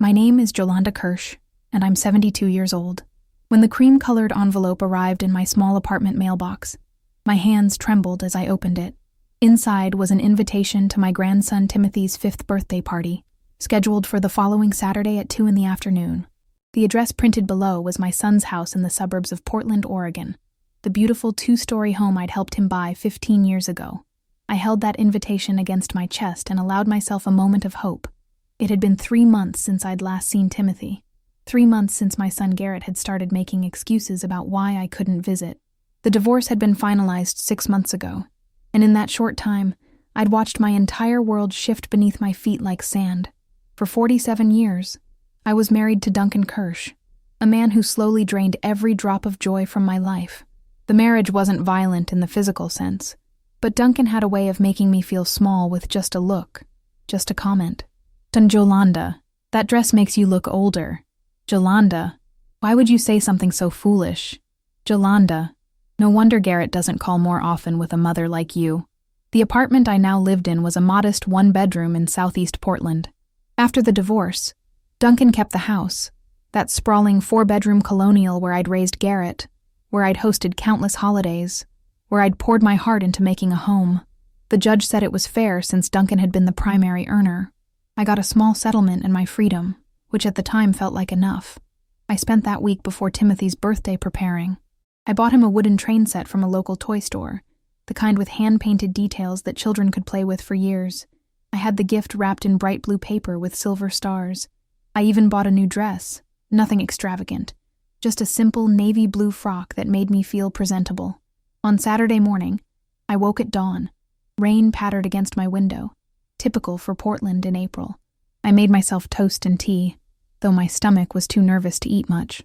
My name is Jolanda Kirsch, and I'm 72 years old. When the cream-colored envelope arrived in my small apartment mailbox, my hands trembled as I opened it. Inside was an invitation to my grandson Timothy's 5th birthday party, scheduled for the following Saturday at 2 in the afternoon. The address printed below was my son's house in the suburbs of Portland, Oregon, the beautiful 2-story home I'd helped him buy 15 years ago. I held that invitation against my chest and allowed myself a moment of hope. It had been 3 months since I'd last seen Timothy. 3 months since my son Garrett had started making excuses about why I couldn't visit. The divorce had been finalized 6 months ago, and in that short time, I'd watched my entire world shift beneath my feet like sand. For 47 years, I was married to Duncan Kirsch, a man who slowly drained every drop of joy from my life. The marriage wasn't violent in the physical sense, but Duncan had a way of making me feel small with just a look, just a comment. Jolanda, that dress makes you look older. Jolanda, why would you say something so foolish? Jolanda, no wonder Garrett doesn't call more often with a mother like you. The apartment I now lived in was a modest 1-bedroom in southeast Portland. After the divorce, Duncan kept the house, that sprawling 4-bedroom colonial where I'd raised Garrett, where I'd hosted countless holidays, where I'd poured my heart into making a home. The judge said it was fair since Duncan had been the primary earner. I got a small settlement and my freedom, which at the time felt like enough. I spent that week before Timothy's birthday preparing. I bought him a wooden train set from a local toy store, the kind with hand-painted details that children could play with for years. I had the gift wrapped in bright blue paper with silver stars. I even bought a new dress, nothing extravagant, just a simple navy blue frock that made me feel presentable. On Saturday morning, I woke at dawn. Rain pattered against my window, typical for Portland in April. I made myself toast and tea, though my stomach was too nervous to eat much.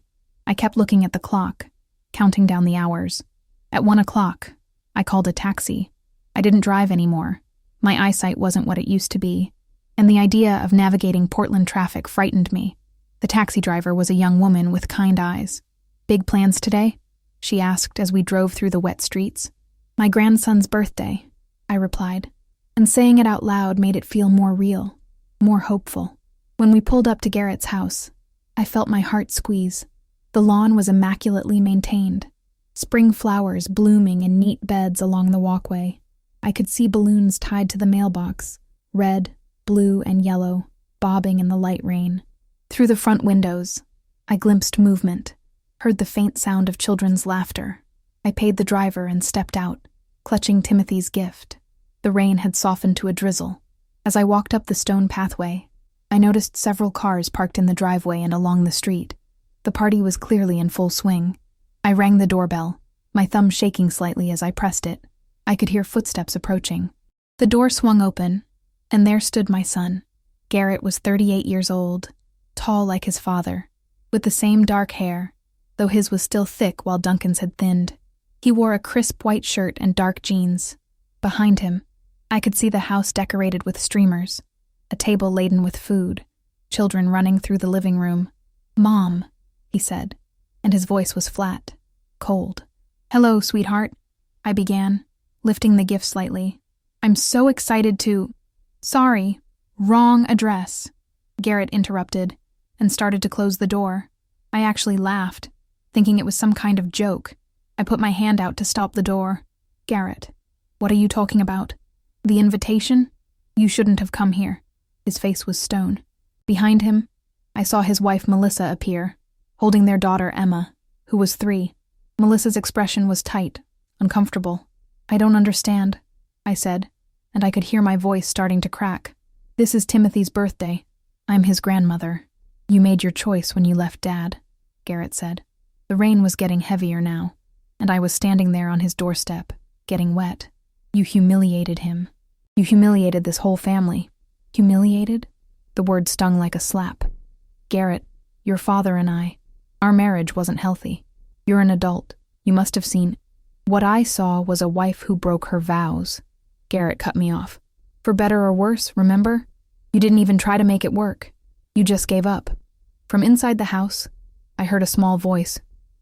I kept looking at the clock, counting down the hours. At 1 o'clock, I called a taxi. I didn't drive anymore. My eyesight wasn't what it used to be, and the idea of navigating Portland traffic frightened me. The taxi driver was a young woman with kind eyes. "Big plans today?" she asked as we drove through the wet streets. "My grandson's birthday," I replied, and saying it out loud made it feel more real, more hopeful. When we pulled up to Garrett's house, I felt my heart squeeze. The lawn was immaculately maintained, spring flowers blooming in neat beds along the walkway. I could see balloons tied to the mailbox, red, blue, and yellow, bobbing in the light rain. Through the front windows, I glimpsed movement, heard the faint sound of children's laughter. I paid the driver and stepped out, clutching Timothy's gift. The rain had softened to a drizzle. As I walked up the stone pathway, I noticed several cars parked in the driveway and along the street. The party was clearly in full swing. I rang the doorbell, my thumb shaking slightly as I pressed it. I could hear footsteps approaching. The door swung open, and there stood my son. Garrett was 38 years old, tall like his father, with the same dark hair, though his was still thick while Duncan's had thinned. He wore a crisp white shirt and dark jeans. Behind him, I could see the house decorated with streamers, a table laden with food, children running through the living room. "Mom," he said, and his voice was flat, cold. "Hello, sweetheart," I began, lifting the gift slightly. "I'm so excited to—" "Sorry, wrong address," Garrett interrupted and started to close the door. I actually laughed, thinking it was some kind of joke. I put my hand out to stop the door. "Garrett, what are you talking about? The invitation? You shouldn't have come here." His face was stone. Behind him, I saw his wife Melissa appear, holding their daughter Emma, who was 3. Melissa's expression was tight, uncomfortable. "I don't understand," I said, and I could hear my voice starting to crack. "This is Timothy's birthday. I'm his grandmother. You made your choice when you left Dad," Garrett said. The rain was getting heavier now, and I was standing there on his doorstep, getting wet. "You humiliated him. You humiliated this whole family." "Humiliated?" The word stung like a slap. "Garrett, your father and I, our marriage wasn't healthy. You're an adult. You must have seen—" "What I saw was a wife who broke her vows." Garrett cut me off. "For better or worse, remember? You didn't even try to make it work. You just gave up." From inside the house, I heard a small voice.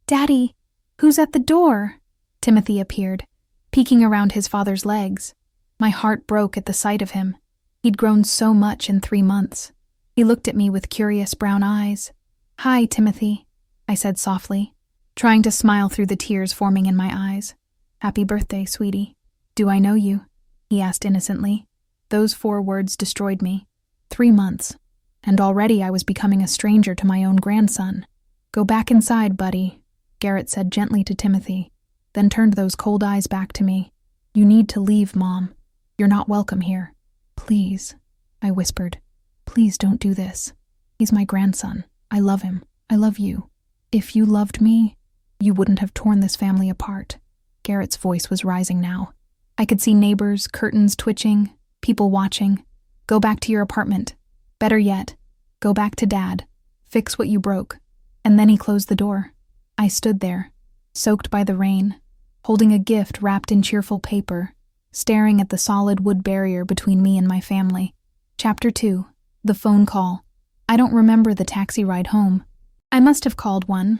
"Daddy, who's at the door?" Timothy appeared, peeking around his father's legs. My heart broke at the sight of him. He'd grown so much in 3 months. He looked at me with curious brown eyes. "Hi, Timothy," I said softly, trying to smile through the tears forming in my eyes. "Happy birthday, sweetie." "Do I know you?" he asked innocently. Those 4 words destroyed me. 3 months, and already I was becoming a stranger to my own grandson. "Go back inside, buddy," Garrett said gently to Timothy, then turned those cold eyes back to me. "You need to leave, Mom. You're not welcome here." "Please," I whispered. "Please don't do this. He's my grandson. I love him. I love you. If you loved me, you wouldn't have torn this family apart." Garrett's voice was rising now. I could see neighbors, curtains twitching, people watching. "Go back to your apartment. Better yet, go back to Dad. Fix what you broke." And then he closed the door. I stood there, soaked by the rain, holding a gift wrapped in cheerful paper, staring at the solid wood barrier between me and my family. Chapter 2. The phone call. I don't remember the taxi ride home. I must have called one,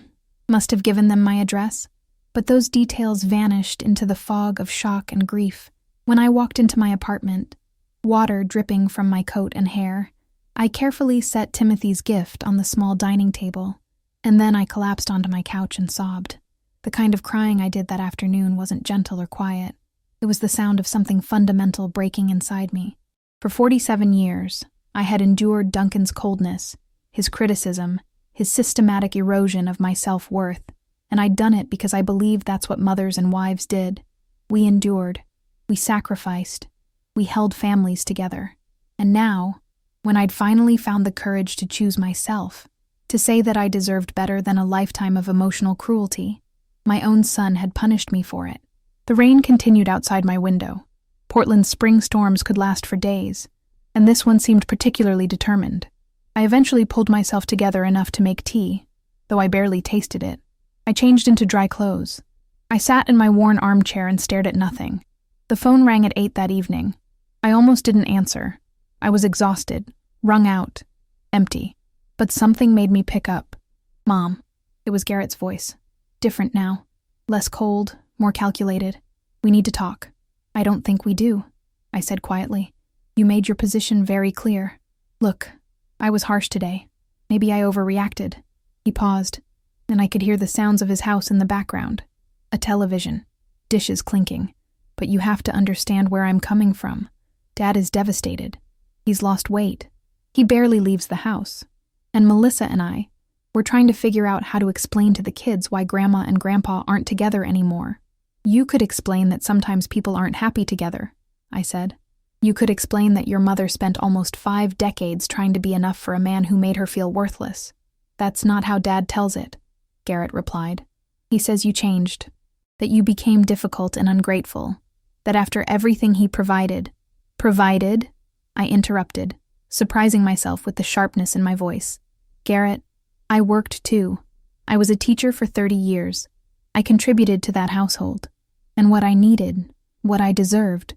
must have given them my address, but those details vanished into the fog of shock and grief. When I walked into my apartment, water dripping from my coat and hair, I carefully set Timothy's gift on the small dining table, and then I collapsed onto my couch and sobbed. The kind of crying I did that afternoon wasn't gentle or quiet. It was the sound of something fundamental breaking inside me. For 47 years, I had endured Duncan's coldness, his criticism, his systematic erosion of my self-worth, and I'd done it because I believed that's what mothers and wives did. We endured, we sacrificed, we held families together. And now, when I'd finally found the courage to choose myself, to say that I deserved better than a lifetime of emotional cruelty, my own son had punished me for it. The rain continued outside my window. Portland's spring storms could last for days, and this one seemed particularly determined. I eventually pulled myself together enough to make tea, though I barely tasted it. I changed into dry clothes. I sat in my worn armchair and stared at nothing. The phone rang at 8 that evening. I almost didn't answer. I was exhausted, wrung out, empty. But something made me pick up. "Mom." It was Garrett's voice. Different now. Less cold, more calculated. "We need to talk." "I don't think we do," I said quietly. "You made your position very clear. Look, I was harsh today. Maybe I overreacted." He paused, and I could hear the sounds of his house in the background. A television, dishes clinking. "But you have to understand where I'm coming from. Dad is devastated. He's lost weight. He barely leaves the house. And Melissa and I, we're trying to figure out how to explain to the kids why Grandma and Grandpa aren't together anymore." "You could explain that sometimes people aren't happy together," I said. "You could explain that your mother spent almost 5 decades trying to be enough for a man who made her feel worthless." "That's not how Dad tells it," Garrett replied. "He says you changed, that you became difficult and ungrateful, that after everything he provided, I interrupted, surprising myself with the sharpness in my voice. "Garrett, I worked too. I was a teacher for 30 years. I contributed to that household. And what I needed, what I deserved,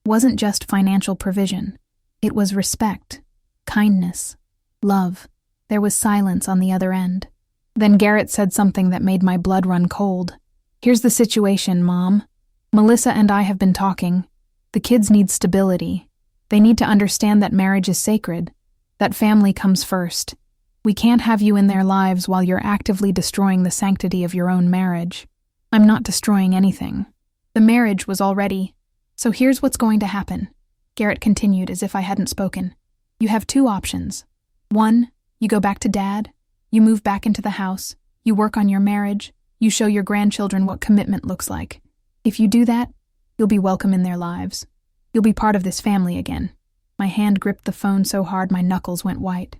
wasn't just financial provision. It was respect, kindness, love." There was silence on the other end. Then Garrett said something that made my blood run cold. "Here's the situation, Mom. Melissa and I have been talking. The kids need stability. They need to understand that marriage is sacred, that family comes first. We can't have you in their lives while you're actively destroying the sanctity of your own marriage." "I'm not destroying anything. The marriage was already. So here's what's going to happen," Garrett continued as if I hadn't spoken. "You have 2 options. 1, you go back to Dad, you move back into the house, you work on your marriage, you show your grandchildren what commitment looks like. If you do that, you'll be welcome in their lives. You'll be part of this family again." My hand gripped the phone so hard my knuckles went white.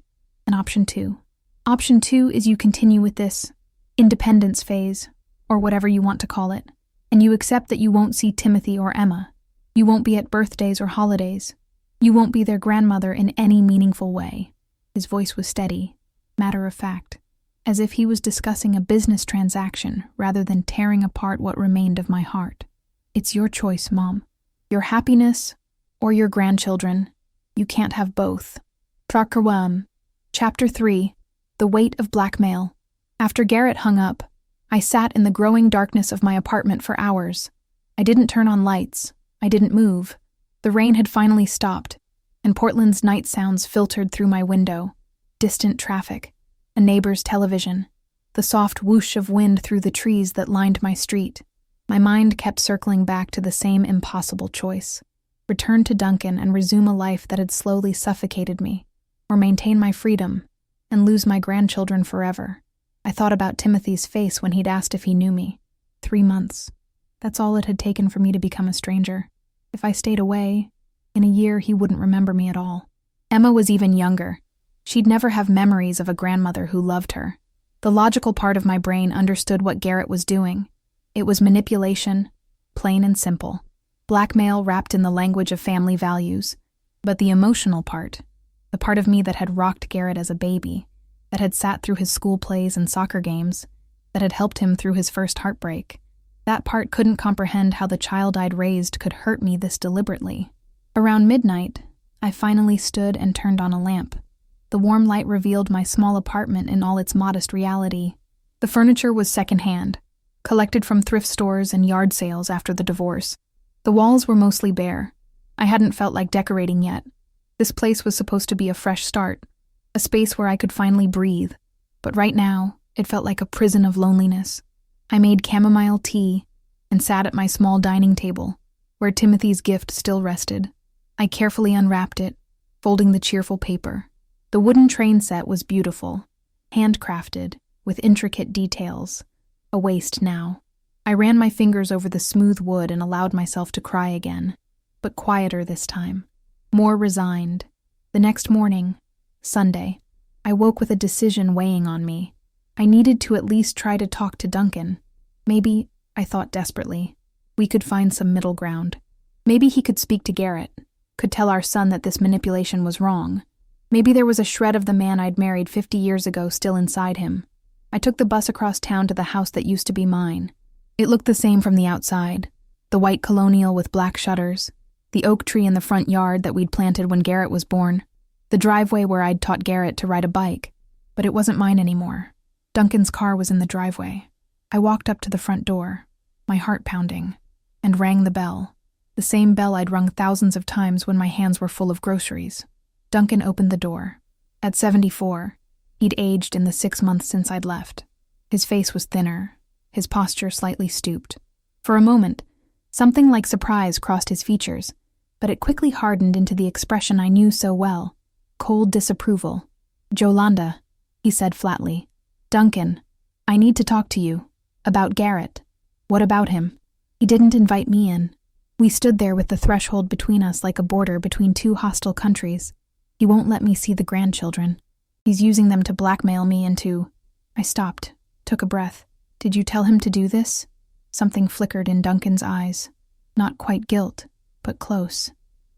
"And option 2. Option 2 is you continue with this independence phase, or whatever you want to call it, and you accept that you won't see Timothy or Emma. You won't be at birthdays or holidays. You won't be their grandmother in any meaningful way." His voice was steady, matter of fact, as if he was discussing a business transaction rather than tearing apart what remained of my heart. "It's your choice, Mom. Your happiness or your grandchildren. You can't have both." Chapter 3. The Weight of Blackmail. After Garrett hung up, I sat in the growing darkness of my apartment for hours. I didn't turn on lights. I didn't move. The rain had finally stopped, and Portland's night sounds filtered through my window. distant traffic, a neighbor's television, the soft whoosh of wind through the trees that lined my street. My mind kept circling back to the same impossible choice: return to Duncan and resume a life that had slowly suffocated me, or maintain my freedom and lose my grandchildren forever. I thought about Timothy's face when he'd asked if he knew me. 3 months. That's all it had taken for me to become a stranger. If I stayed away, in a year he wouldn't remember me at all. Emma was even younger. She'd never have memories of a grandmother who loved her. The logical part of my brain understood what Garrett was doing. It was manipulation, plain and simple. Blackmail wrapped in the language of family values. But the emotional part, the part of me that had rocked Garrett as a baby, that had sat through his school plays and soccer games, that had helped him through his first heartbreak, that part couldn't comprehend how the child I'd raised could hurt me this deliberately. Around midnight, I finally stood and turned on a lamp. The warm light revealed my small apartment in all its modest reality. The furniture was secondhand, collected from thrift stores and yard sales after the divorce. The walls were mostly bare. I hadn't felt like decorating yet. This place was supposed to be a fresh start, a space where I could finally breathe. But right now, it felt like a prison of loneliness. I made chamomile tea and sat at my small dining table, where Timothy's gift still rested. I carefully unwrapped it, folding the cheerful paper. The wooden train set was beautiful, handcrafted, with intricate details. A waste now. I ran my fingers over the smooth wood and allowed myself to cry again, but quieter this time, more resigned. The next morning, Sunday, I woke with a decision weighing on me. I needed to at least try to talk to Duncan. Maybe, I thought desperately, we could find some middle ground. Maybe he could speak to Garrett, could tell our son that this manipulation was wrong. Maybe there was a shred of the man I'd married 50 years ago still inside him. I took the bus across town to the house that used to be mine. It looked the same from the outside. The white colonial with black shutters, the oak tree in the front yard that we'd planted when Garrett was born, the driveway where I'd taught Garrett to ride a bike. But it wasn't mine anymore. Duncan's car was in the driveway. I walked up to the front door, my heart pounding, and rang the bell, the same bell I'd rung thousands of times when my hands were full of groceries. Duncan opened the door. At 74, he'd aged in the 6 months since I'd left. His face was thinner, his posture slightly stooped. For a moment, something like surprise crossed his features, but it quickly hardened into the expression I knew so well: cold disapproval. "Jolanda," he said flatly. "Duncan, I need to talk to you. About Garrett." "What about him?" "He didn't invite me in." We stood there with the threshold between us like a border between two hostile countries. "He won't let me see the grandchildren. He's using them to blackmail me into—" I stopped, took a breath. "Did you tell him to do this?" Something flickered in Duncan's eyes. Not quite guilt, but close.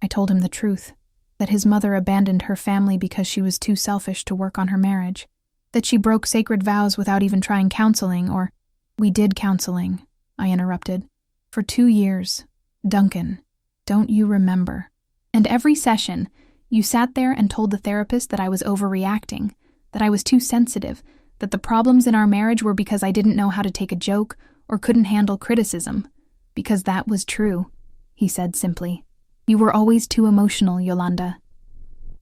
I told him the truth, that his mother abandoned her family because she was too selfish to work on her marriage, that she broke sacred vows without even trying counseling, or— "We did counseling," I interrupted. "For 2 years. Duncan, don't you remember? And every session, you sat there and told the therapist that I was overreacting, that I was too sensitive, that the problems in our marriage were because I didn't know how to take a joke or couldn't handle criticism. Because that was true," he said simply. "You were always too emotional, Yolanda.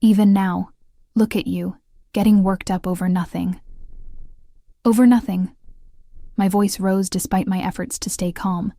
Even now, look at you, getting worked up over nothing." "Over nothing." My voice rose despite my efforts to stay calm.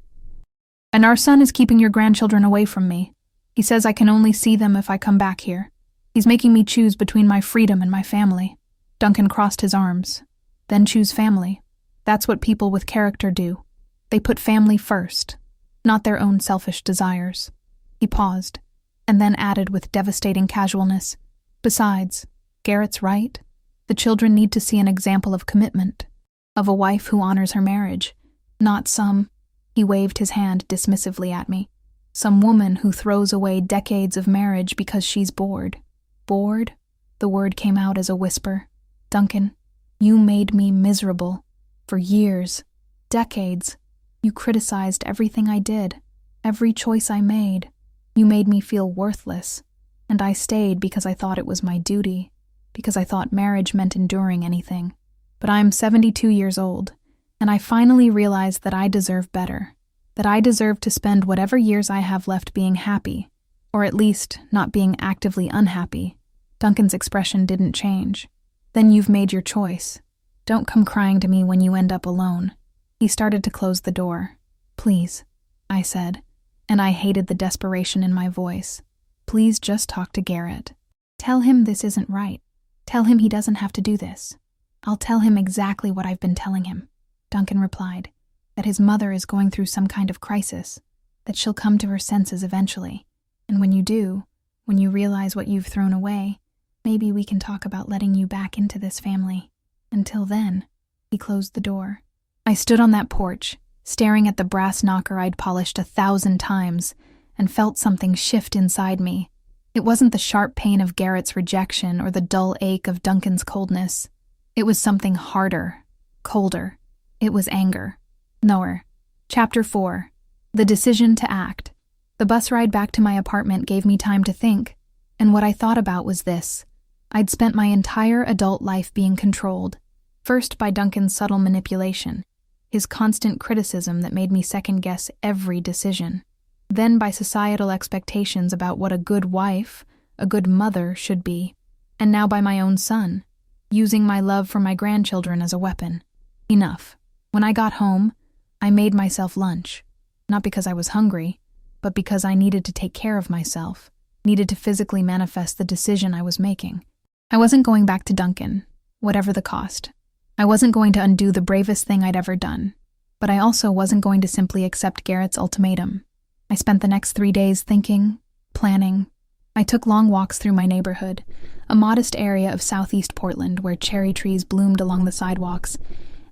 "And our son is keeping your grandchildren away from me. He says I can only see them if I come back here. He's making me choose between my freedom and my family." Duncan crossed his arms. "Then choose family. That's what people with character do. They put family first, not their own selfish desires." He paused, and then added with devastating casualness, "Besides, Garrett's right. The children need to see an example of commitment, of a wife who honors her marriage, not some—" he waved his hand dismissively at me— "some woman who throws away decades of marriage because she's bored." "Bored?" The word came out as a whisper. "Duncan, you made me miserable. For years, decades, you criticized everything I did, every choice I made. You made me feel worthless, and I stayed because I thought it was my duty, because I thought marriage meant enduring anything. But I'm 72 years old, and I finally realized that I deserve better, that I deserve to spend whatever years I have left being happy, or at least not being actively unhappy." Duncan's expression didn't change. Then you've made your choice. Don't come crying to me when you end up alone." He started to close the door. "Please," I said, and I hated the desperation in my voice. "Please just talk to Garrett. Tell him this isn't right. Tell him he doesn't have to do this." "I'll tell him exactly what I've been telling him," Duncan replied, "that his mother is going through some kind of crisis, that she'll come to her senses eventually. And when you do, when you realize what you've thrown away, maybe we can talk about letting you back into this family. Until then," he closed the door. I stood on that porch, staring at the brass knocker I'd polished 1,000 times, and felt something shift inside me. It wasn't the sharp pain of Garrett's rejection or the dull ache of Duncan's coldness. It was something harder, colder. It was anger. Noer. Chapter 4. The Decision to Act. The bus ride back to my apartment gave me time to think, and what I thought about was this. I'd spent my entire adult life being controlled, first by Duncan's subtle manipulation, his constant criticism that made me second-guess every decision, then by societal expectations about what a good wife, a good mother should be, and now by my own son, using my love for my grandchildren as a weapon. Enough. When I got home, I made myself lunch, not because I was hungry, but because I needed to take care of myself, needed to physically manifest the decision I was making. I wasn't going back to Duncan, whatever the cost. I wasn't going to undo the bravest thing I'd ever done, but I also wasn't going to simply accept Garrett's ultimatum. I spent the next 3 days thinking, planning. I took long walks through my neighborhood, a modest area of southeast Portland where cherry trees bloomed along the sidewalks,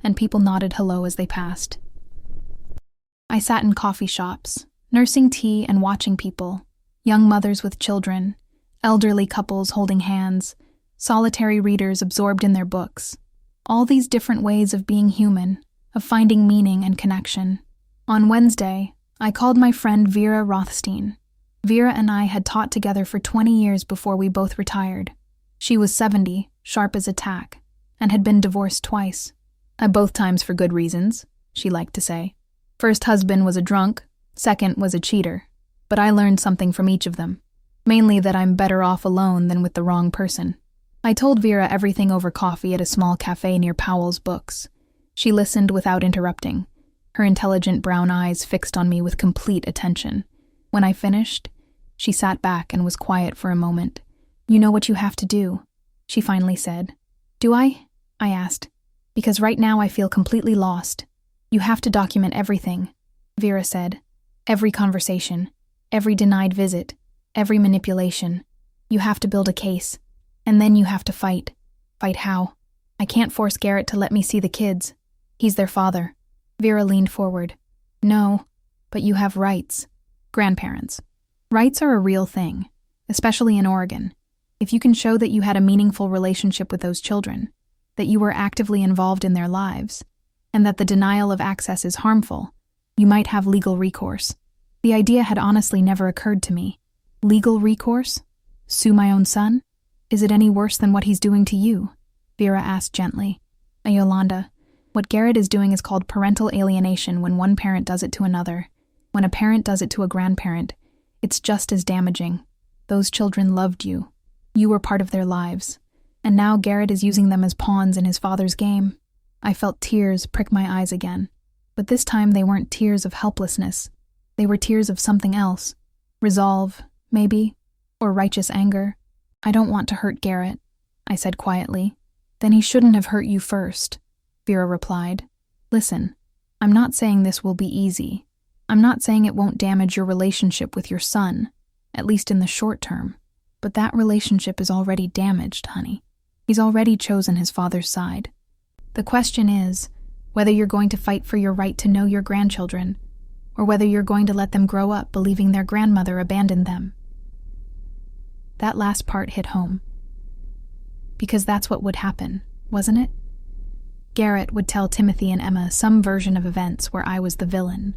and people nodded hello as they passed. I sat in coffee shops, nursing tea and watching people, young mothers with children, elderly couples holding hands, solitary readers absorbed in their books. All these different ways of being human, of finding meaning and connection. On Wednesday, I called my friend Vera Rothstein. Vera and I had taught together for 20 years before we both retired. She was 70, sharp as a tack, and had been divorced twice. Both times for good reasons, she liked to say. First husband was a drunk, second was a cheater. But I learned something from each of them. Mainly that I'm better off alone than with the wrong person. I told Vera everything over coffee at a small cafe near Powell's Books. She listened without interrupting, her intelligent brown eyes fixed on me with complete attention. When I finished, she sat back and was quiet for a moment. "You know what you have to do," she finally said. "Do I?" I asked. "Because right now I feel completely lost. You have to document everything," Vera said. "Every conversation, every denied visit, every manipulation. You have to build a case. And then you have to fight. Fight how? I can't force Garrett to let me see the kids. He's their father." Vera leaned forward. "No, but you have rights. Grandparents. Rights are a real thing, especially in Oregon. If you can show that you had a meaningful relationship with those children, that you were actively involved in their lives, and that the denial of access is harmful, you might have legal recourse." The idea had honestly never occurred to me. Legal recourse? Sue my own son? "Is it any worse than what he's doing to you?" Vera asked gently. "Yolanda, what Garrett is doing is called parental alienation when one parent does it to another. When a parent does it to a grandparent, it's just as damaging. Those children loved you. You were part of their lives. And now Garrett is using them as pawns in his father's game." I felt tears prick my eyes again. But this time they weren't tears of helplessness. They were tears of something else. Resolve, maybe, or righteous anger. "I don't want to hurt Garrett," I said quietly. "Then he shouldn't have hurt you first," Vera replied. "Listen, I'm not saying this will be easy. I'm not saying it won't damage your relationship with your son, at least in the short term. But that relationship is already damaged, honey. He's already chosen his father's side. The question is whether you're going to fight for your right to know your grandchildren, or whether you're going to let them grow up believing their grandmother abandoned them." That last part hit home. Because that's what would happen, wasn't it? Garrett would tell Timothy and Emma some version of events where I was the villain,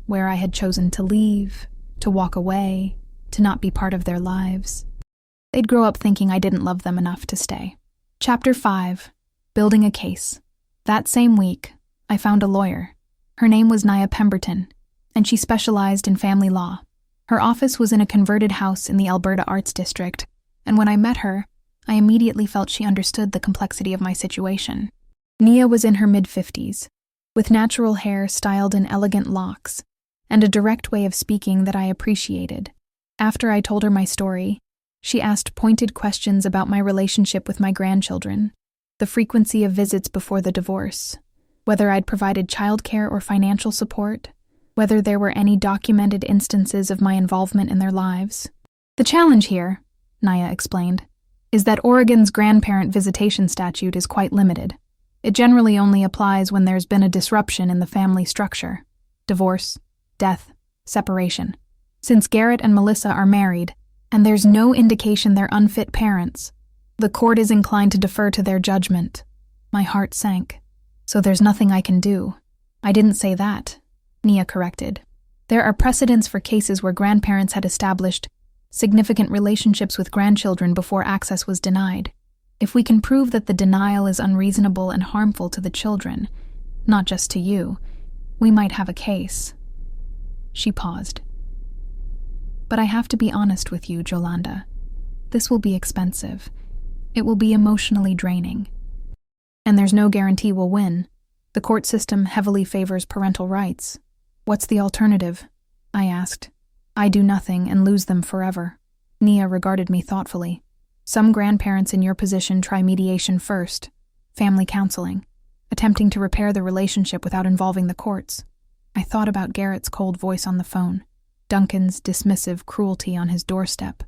where I had chosen to leave, to walk away, to not be part of their lives. They'd grow up thinking I didn't love them enough to stay. Chapter 5. Building a Case. That same week, I found a lawyer. Her name was Nia Pemberton, and she specialized in family law. Her office was in a converted house in the Alberta Arts District, and when I met her, I immediately felt she understood the complexity of my situation. Nia was in her mid-50s, with natural hair styled in elegant locks, and a direct way of speaking that I appreciated. After I told her my story, she asked pointed questions about my relationship with my grandchildren, the frequency of visits before the divorce, whether I'd provided childcare or financial support, whether there were any documented instances of my involvement in their lives. The challenge here, Nia explained, is that Oregon's grandparent visitation statute is quite limited. It generally only applies when there's been a disruption in the family structure: divorce, death, separation. Since Garrett and Melissa are married, and there's no indication they're unfit parents, the court is inclined to defer to their judgment. My heart sank. So there's nothing I can do. I didn't say that, Nia corrected. There are precedents for cases where grandparents had established significant relationships with grandchildren before access was denied. If we can prove that the denial is unreasonable and harmful to the children, not just to you, we might have a case. She paused. But I have to be honest with you, Jolanda. This will be expensive. It will be emotionally draining. And there's no guarantee we'll win. The court system heavily favors parental rights. What's the alternative? I asked. I do nothing and lose them forever. Nia regarded me thoughtfully. Some grandparents in your position try mediation first, family counseling, attempting to repair the relationship without involving the courts. I thought about Garrett's cold voice on the phone, Duncan's dismissive cruelty on his doorstep.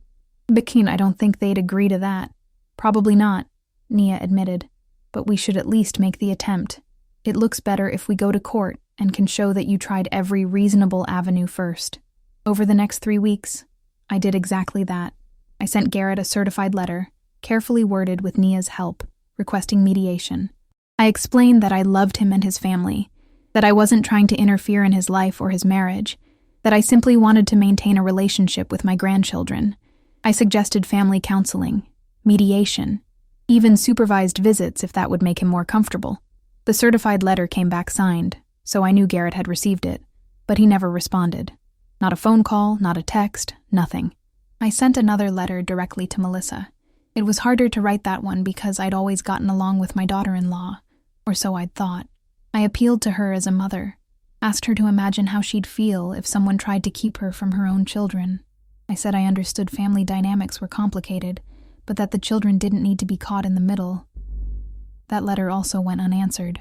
Bikin, I don't think they'd agree to that. Probably not, Nia admitted, but we should at least make the attempt. It looks better if we go to court and can show that you tried every reasonable avenue first. Over the next 3 weeks, I did exactly that. I sent Garrett a certified letter, carefully worded with Nia's help, requesting mediation. I explained that I loved him and his family, that I wasn't trying to interfere in his life or his marriage, that I simply wanted to maintain a relationship with my grandchildren. I suggested family counseling, mediation, even supervised visits if that would make him more comfortable. The certified letter came back signed, so I knew Garrett had received it, but he never responded. Not a phone call, not a text, nothing. I sent another letter directly to Melissa. It was harder to write that one because I'd always gotten along with my daughter-in-law, or so I'd thought. I appealed to her as a mother, asked her to imagine how she'd feel if someone tried to keep her from her own children. I said I understood family dynamics were complicated, but that the children didn't need to be caught in the middle. That letter also went unanswered.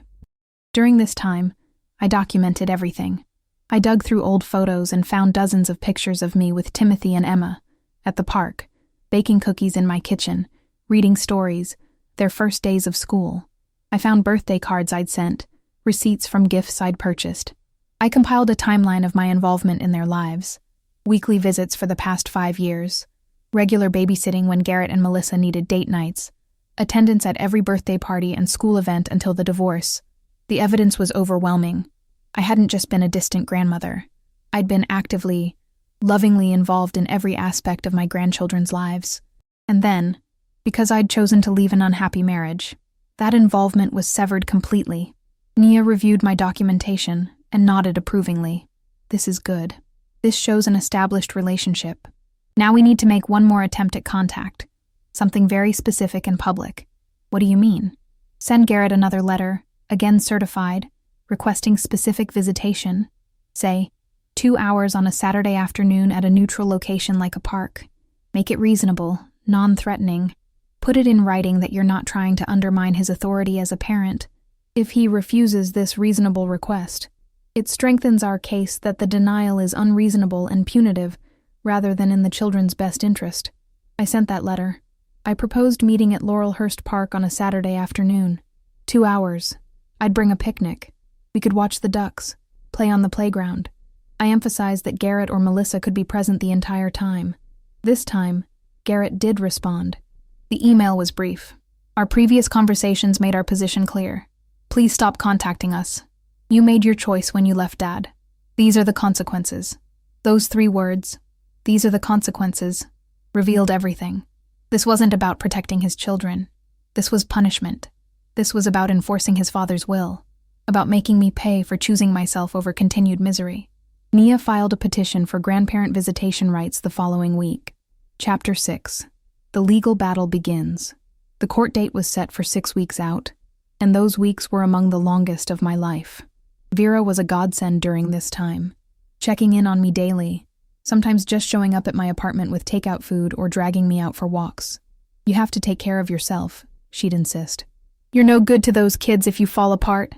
During this time, I documented everything. I dug through old photos and found dozens of pictures of me with Timothy and Emma, at the park, baking cookies in my kitchen, reading stories, their first days of school. I found birthday cards I'd sent, receipts from gifts I'd purchased. I compiled a timeline of my involvement in their lives, weekly visits for the past 5 years, regular babysitting when Garrett and Melissa needed date nights, attendance at every birthday party and school event until the divorce. The evidence was overwhelming. I hadn't just been a distant grandmother. I'd been actively, lovingly involved in every aspect of my grandchildren's lives. And then, because I'd chosen to leave an unhappy marriage, that involvement was severed completely. Nia reviewed my documentation and nodded approvingly. This is good. This shows an established relationship. Now we need to make one more attempt at contact. Something very specific and public. What do you mean? Send Garrett another letter, again certified, requesting specific visitation. Say, 2 hours on a Saturday afternoon at a neutral location like a park. Make it reasonable, non-threatening. Put it in writing that you're not trying to undermine his authority as a parent. If he refuses this reasonable request, it strengthens our case that the denial is unreasonable and punitive rather than in the children's best interest. I sent that letter. I proposed meeting at Laurelhurst Park on a Saturday afternoon. 2 hours. I'd bring a picnic. We could watch the ducks, play on the playground. I emphasized that Garrett or Melissa could be present the entire time. This time, Garrett did respond. The email was brief. Our previous conversations made our position clear. Please stop contacting us. You made your choice when you left Dad. These are the consequences. Those 3 words, these are the consequences, revealed everything. This wasn't about protecting his children. This was punishment. This was about enforcing his father's will, about making me pay for choosing myself over continued misery. Nia filed a petition for grandparent visitation rights the following week. Chapter 6. The legal battle begins. The court date was set for 6 weeks out, and those weeks were among the longest of my life. Vera was a godsend during this time, checking in on me daily, sometimes just showing up at my apartment with takeout food or dragging me out for walks. "You have to take care of yourself," she'd insist. "You're no good to those kids if you fall apart."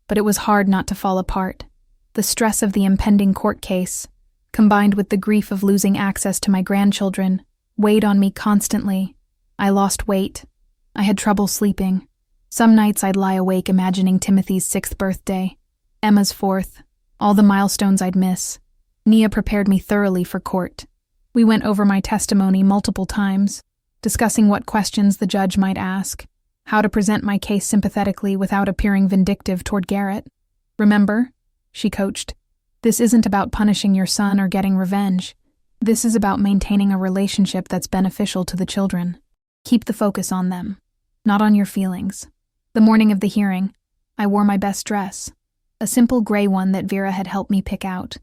But it was hard not to fall apart. The stress of the impending court case, combined with the grief of losing access to my grandchildren, weighed on me constantly. I lost weight. I had trouble sleeping. Some nights I'd lie awake imagining Timothy's 6th birthday, Emma's 4th, all the milestones I'd miss. Nia prepared me thoroughly for court. We went over my testimony multiple times, discussing what questions the judge might ask, how to present my case sympathetically without appearing vindictive toward Garrett. "Remember," she coached, "this isn't about punishing your son or getting revenge. This is about maintaining a relationship that's beneficial to the children. Keep the focus on them, not on your feelings." The morning of the hearing, I wore my best dress, a simple gray one that Vera had helped me pick out,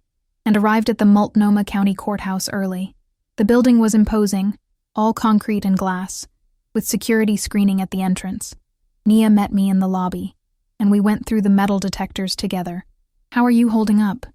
and arrived at the Multnomah County Courthouse early. The building was imposing, all concrete and glass, with security screening at the entrance. Nia met me in the lobby, and we went through the metal detectors together. "How are you holding up?"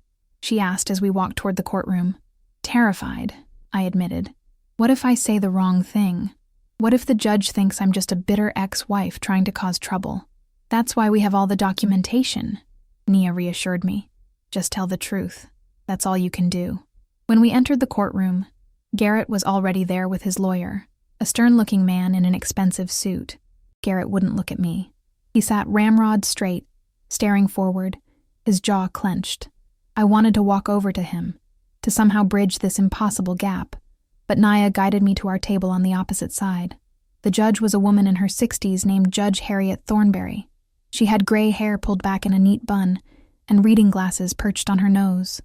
she asked as we walked toward the courtroom. "Terrified," I admitted. "What if I say the wrong thing? What if the judge thinks I'm just a bitter ex-wife trying to cause trouble?" "That's why we have all the documentation," Nia reassured me. "Just tell the truth. That's all you can do." When we entered the courtroom, Garrett was already there with his lawyer, a stern-looking man in an expensive suit. Garrett wouldn't look at me. He sat ramrod straight, staring forward, his jaw clenched. I wanted to walk over to him, to somehow bridge this impossible gap, but Nia guided me to our table on the opposite side. The judge was a woman in her 60s named Judge Harriet Thornberry. She had gray hair pulled back in a neat bun and reading glasses perched on her nose.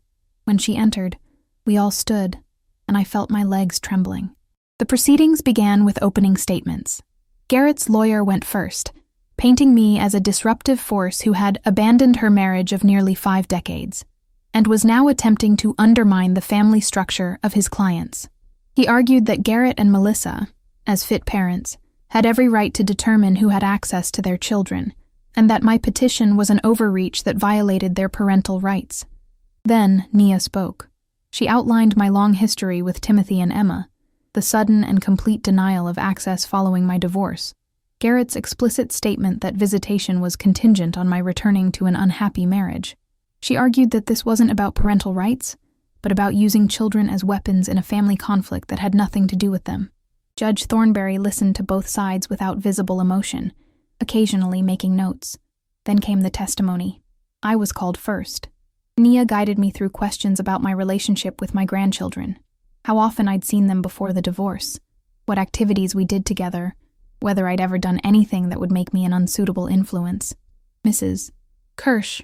When she entered, we all stood, and I felt my legs trembling. The proceedings began with opening statements. Garrett's lawyer went first, painting me as a disruptive force who had abandoned her marriage of nearly 5 decades, and was now attempting to undermine the family structure of his clients. He argued that Garrett and Melissa, as fit parents, had every right to determine who had access to their children, and that my petition was an overreach that violated their parental rights. Then Nia spoke. She outlined my long history with Timothy and Emma, the sudden and complete denial of access following my divorce, Garrett's explicit statement that visitation was contingent on my returning to an unhappy marriage. She argued that this wasn't about parental rights, but about using children as weapons in a family conflict that had nothing to do with them. Judge Thornberry listened to both sides without visible emotion, occasionally making notes. Then came the testimony. I was called first. Nia guided me through questions about my relationship with my grandchildren, how often I'd seen them before the divorce, what activities we did together, whether I'd ever done anything that would make me an unsuitable influence. "Mrs. Kirsch,"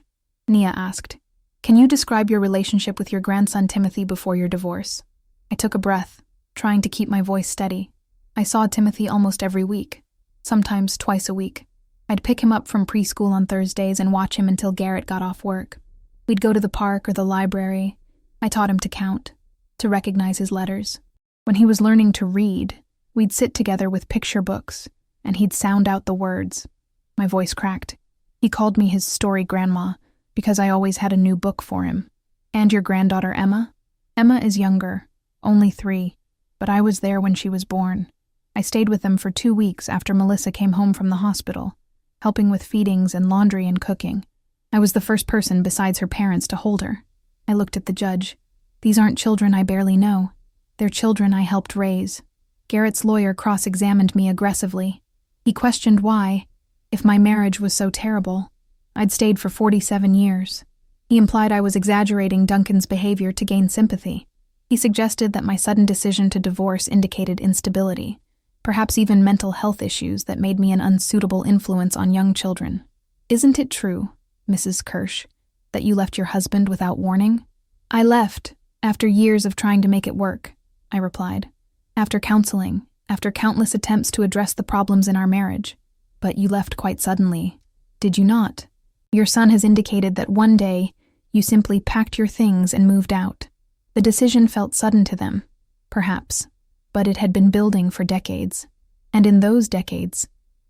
Nia asked, "can you describe your relationship with your grandson Timothy before your divorce?" I took a breath, trying to keep my voice steady. I saw Timothy almost every week, sometimes twice a week. I'd pick him up from preschool on Thursdays and watch him until Garrett got off work. We'd go to the park or the library. I taught him to count, to recognize his letters. When he was learning to read, we'd sit together with picture books, and he'd sound out the words. My voice cracked. He called me his story grandma, because I always had a new book for him. "And your granddaughter Emma?" "Emma is younger, only 3, but I was there when she was born. I stayed with them for 2 weeks after Melissa came home from the hospital, helping with feedings and laundry and cooking. I was the first person besides her parents to hold her." I looked at the judge. "These aren't children I barely know. They're children I helped raise." Garrett's lawyer cross-examined me aggressively. He questioned why, if my marriage was so terrible, I'd stayed for 47 years. He implied I was exaggerating Duncan's behavior to gain sympathy. He suggested that my sudden decision to divorce indicated instability, perhaps even mental health issues that made me an unsuitable influence on young children. "Isn't it true, Mrs. Kirsch, that you left your husband without warning?" "I left, after years of trying to make it work," I replied. "After counseling, after countless attempts to address the problems in our marriage. But you left quite suddenly, did you not? Your son has indicated that one day you simply packed your things and moved out. The decision felt sudden to them, perhaps, but it had been building for decades. And in those decades,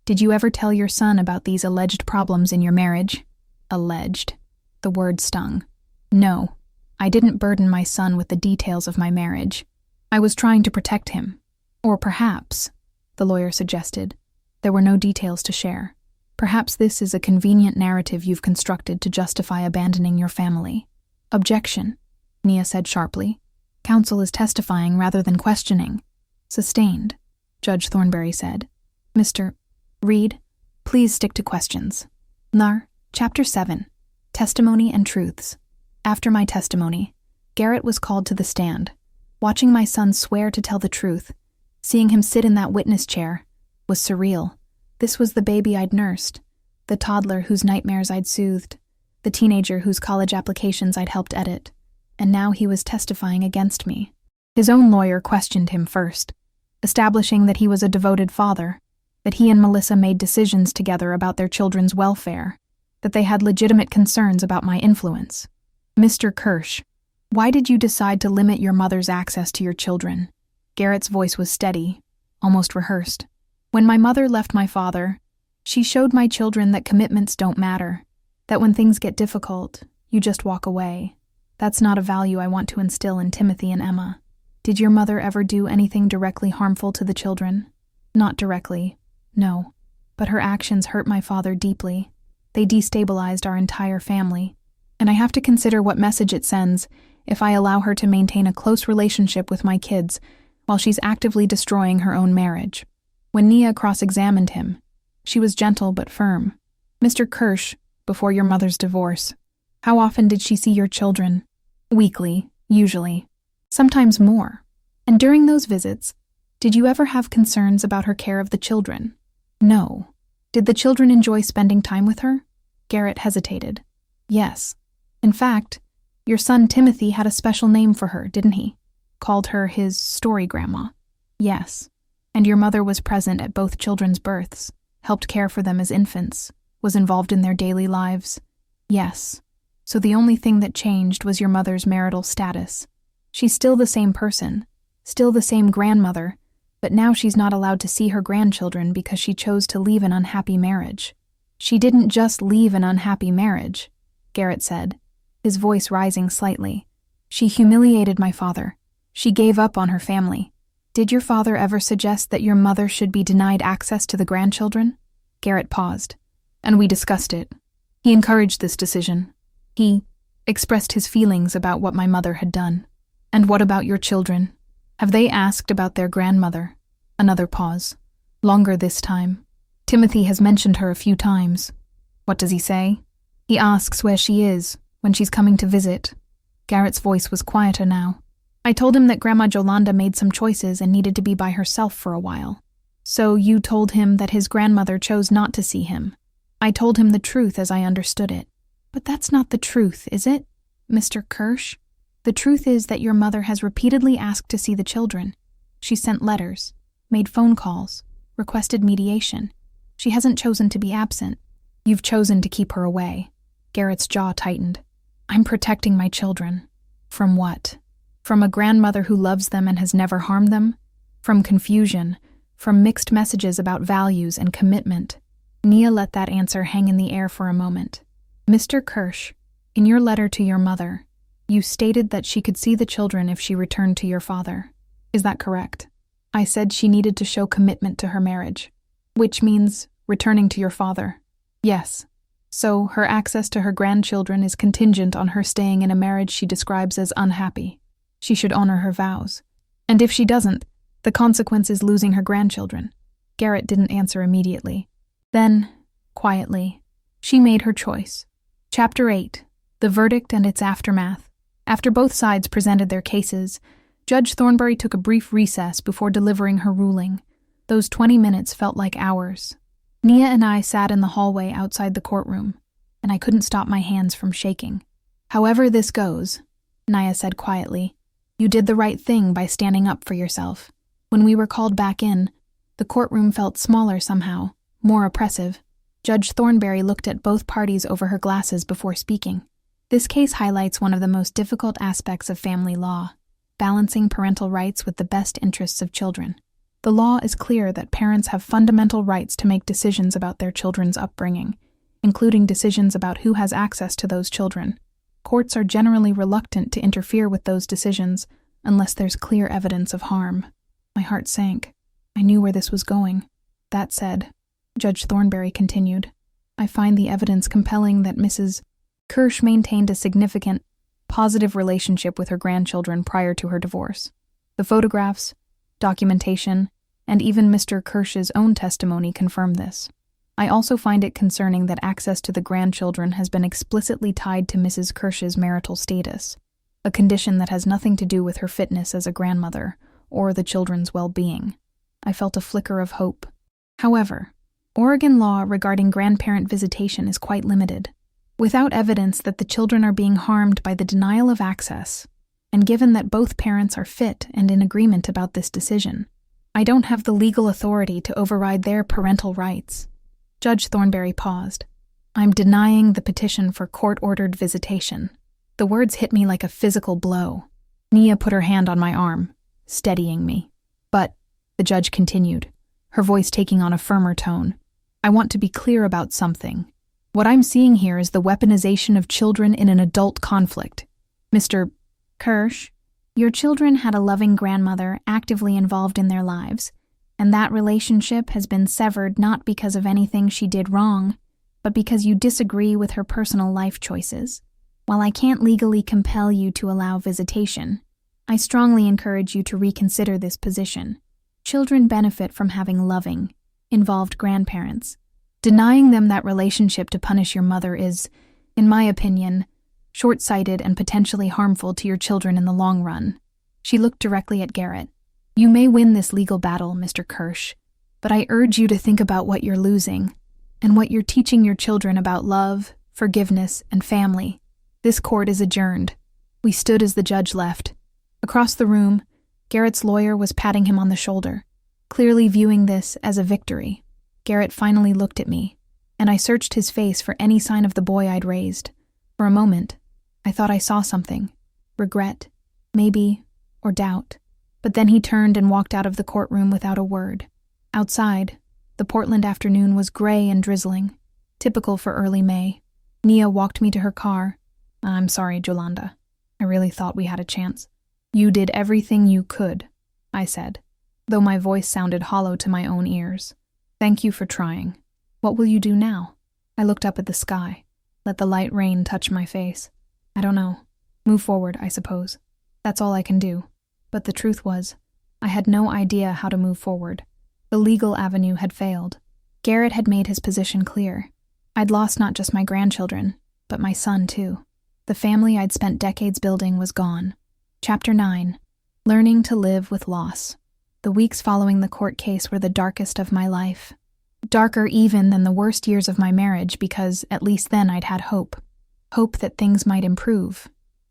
Did you ever tell your son about these alleged problems in your marriage? Alleged. The word stung. No, I didn't burden my son with the details of my marriage. I was trying to protect him. Or perhaps, the lawyer suggested, there were no details to share. Perhaps this is a convenient narrative you've constructed to justify abandoning your family. Objection, Nia said sharply. Counsel is testifying rather than questioning. Sustained, Judge Thornberry said. Mr. Reed, please stick to questions. Nar, Chapter 7, Testimony and Truths. After my testimony, Garrett was called to the stand. Watching my son swear to tell the truth, seeing him sit in that witness chair, was surreal. This was the baby I'd nursed, the toddler whose nightmares I'd soothed, the teenager whose college applications I'd helped edit, and now he was testifying against me. His own lawyer questioned him first, establishing that he was a devoted father, that he and Melissa made decisions together about their children's welfare, that they had legitimate concerns about my influence. Mr. Kirsch, why did you decide to limit your mother's access to your children? Garrett's voice was steady, almost rehearsed. When my mother left my father, she showed my children that commitments don't matter, that when things get difficult, you just walk away. That's not a value I want to instill in Timothy and Emma. Did your mother ever do anything directly harmful to the children? Not directly, no. But her actions hurt my father deeply. They destabilized our entire family. And I have to consider what message it sends if I allow her to maintain a close relationship with my kids while she's actively destroying her own marriage. When Nia cross-examined him, she was gentle but firm. Mr. Kirsch, before your mother's divorce, how often did she see your children? Weekly, usually. Sometimes more. And during those visits, did you ever have concerns about her care of the children? No. Did the children enjoy spending time with her? Garrett hesitated. Yes. In fact, your son Timothy had a special name for her, didn't he? Called her his story grandma. Yes. And your mother was present at both children's births, helped care for them as infants, was involved in their daily lives. Yes. So the only thing that changed was your mother's marital status. She's still the same person, still the same grandmother, but now she's not allowed to see her grandchildren because she chose to leave an unhappy marriage. She didn't just leave an unhappy marriage, Garrett said, his voice rising slightly. She humiliated my father. She gave up on her family. Did your father ever suggest that your mother should be denied access to the grandchildren? Garrett paused, and we discussed it. He encouraged this decision. He expressed his feelings about what my mother had done. And what about your children? Have they asked about their grandmother? Another pause. Longer this time. Timothy has mentioned her a few times. What does he say? He asks where she is, when she's coming to visit. Garrett's voice was quieter now. I told him that Grandma Jolanda made some choices and needed to be by herself for a while. So you told him that his grandmother chose not to see him. I told him the truth as I understood it. But that's not the truth, is it, Mr. Kirsch? The truth is that your mother has repeatedly asked to see the children. She sent letters, made phone calls, requested mediation. She hasn't chosen to be absent. You've chosen to keep her away. Garrett's jaw tightened. I'm protecting my children. From what? From a grandmother who loves them and has never harmed them? From confusion, from mixed messages about values and commitment. Nia let that answer hang in the air for a moment. Mr. Kirsch, in your letter to your mother, you stated that she could see the children if she returned to your father. Is that correct? I said she needed to show commitment to her marriage, which means returning to your father. Yes. So her access to her grandchildren is contingent on her staying in a marriage she describes as unhappy. She should honor her vows. And if she doesn't, the consequence is losing her grandchildren. Garrett didn't answer immediately. Then, quietly, she made her choice. Chapter 8. The Verdict and Its Aftermath. After both sides presented their cases, Judge Thornberry took a brief recess before delivering her ruling. Those 20 minutes felt like hours. Nia and I sat in the hallway outside the courtroom, and I couldn't stop my hands from shaking. However this goes, Nia said quietly, you did the right thing by standing up for yourself. When we were called back in, the courtroom felt smaller somehow, more oppressive. Judge Thornberry looked at both parties over her glasses before speaking. This case highlights one of the most difficult aspects of family law, balancing parental rights with the best interests of children. The law is clear that parents have fundamental rights to make decisions about their children's upbringing, including decisions about who has access to those children. Courts are generally reluctant to interfere with those decisions unless there's clear evidence of harm. My heart sank. I knew where this was going. That said, Judge Thornberry continued, I find the evidence compelling that Mrs. Kirsch maintained a significant, positive relationship with her grandchildren prior to her divorce. The photographs, documentation, and even Mr. Kirsch's own testimony confirm this. I also find it concerning that access to the grandchildren has been explicitly tied to Mrs. Kirsch's marital status, a condition that has nothing to do with her fitness as a grandmother or the children's well-being. I felt a flicker of hope. However, Oregon law regarding grandparent visitation is quite limited. Without evidence that the children are being harmed by the denial of access, and given that both parents are fit and in agreement about this decision, I don't have the legal authority to override their parental rights. Judge Thornberry paused. I'm denying the petition for court-ordered visitation. The words hit me like a physical blow. Nia put her hand on my arm, steadying me. But, the judge continued, her voice taking on a firmer tone, I want to be clear about something. What I'm seeing here is the weaponization of children in an adult conflict. Mr. Kirsch, your children had a loving grandmother actively involved in their lives, and that relationship has been severed not because of anything she did wrong, but because you disagree with her personal life choices. While I can't legally compel you to allow visitation, I strongly encourage you to reconsider this position. Children benefit from having loving, involved grandparents. Denying them that relationship to punish your mother is, in my opinion, short-sighted and potentially harmful to your children in the long run. She looked directly at Garrett. You may win this legal battle, Mr. Kirsch, but I urge you to think about what you're losing and what you're teaching your children about love, forgiveness, and family. This court is adjourned. We stood as the judge left. Across the room, Garrett's lawyer was patting him on the shoulder, clearly viewing this as a victory. Garrett finally looked at me, and I searched his face for any sign of the boy I'd raised. For a moment, I thought I saw something. Regret, maybe, or doubt. But then he turned and walked out of the courtroom without a word. Outside, the Portland afternoon was gray and drizzling, typical for early May. Nia walked me to her car. I'm sorry, Jolanda. I really thought we had a chance. You did everything you could, I said, though my voice sounded hollow to my own ears. Thank you for trying. What will you do now? I looked up at the sky, let the light rain touch my face. I don't know. Move forward, I suppose. That's all I can do. But the truth was, I had no idea how to move forward. The legal avenue had failed. Garrett had made his position clear. I'd lost not just my grandchildren, but my son too. The family I'd spent decades building was gone. Chapter 9. Learning to live with loss. The weeks following the court case were the darkest of my life. Darker even than the worst years of my marriage because, at least then, I'd had hope. Hope that things might improve.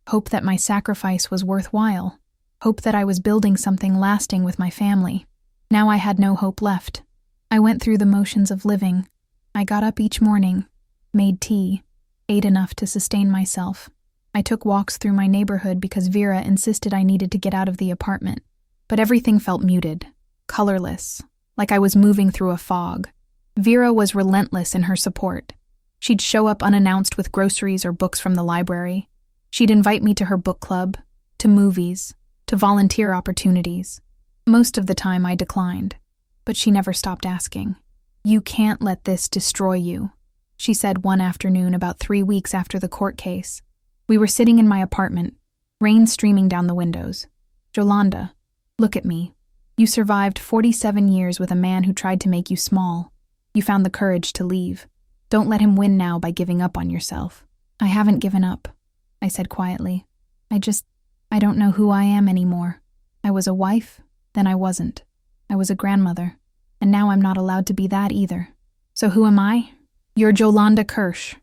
Hope that my sacrifice was worthwhile. Hope that I was building something lasting with my family. Now I had no hope left. I went through the motions of living. I got up each morning, made tea, ate enough to sustain myself. I took walks through my neighborhood because Vera insisted I needed to get out of the apartment. But everything felt muted, colorless, like I was moving through a fog. Vera was relentless in her support. She'd show up unannounced with groceries or books from the library. She'd invite me to her book club, to movies, to volunteer opportunities. Most of the time I declined, but she never stopped asking. You can't let this destroy you, she said one afternoon about 3 weeks after the court case. We were sitting in my apartment, rain streaming down the windows. Jolanda, look at me. You survived 47 years with a man who tried to make you small. You found the courage to leave. Don't let him win now by giving up on yourself. I haven't given up, I said quietly. I don't know who I am anymore. I was a wife, then I wasn't. I was a grandmother, and now I'm not allowed to be that either. So who am I? You're Jolanda Kirsch,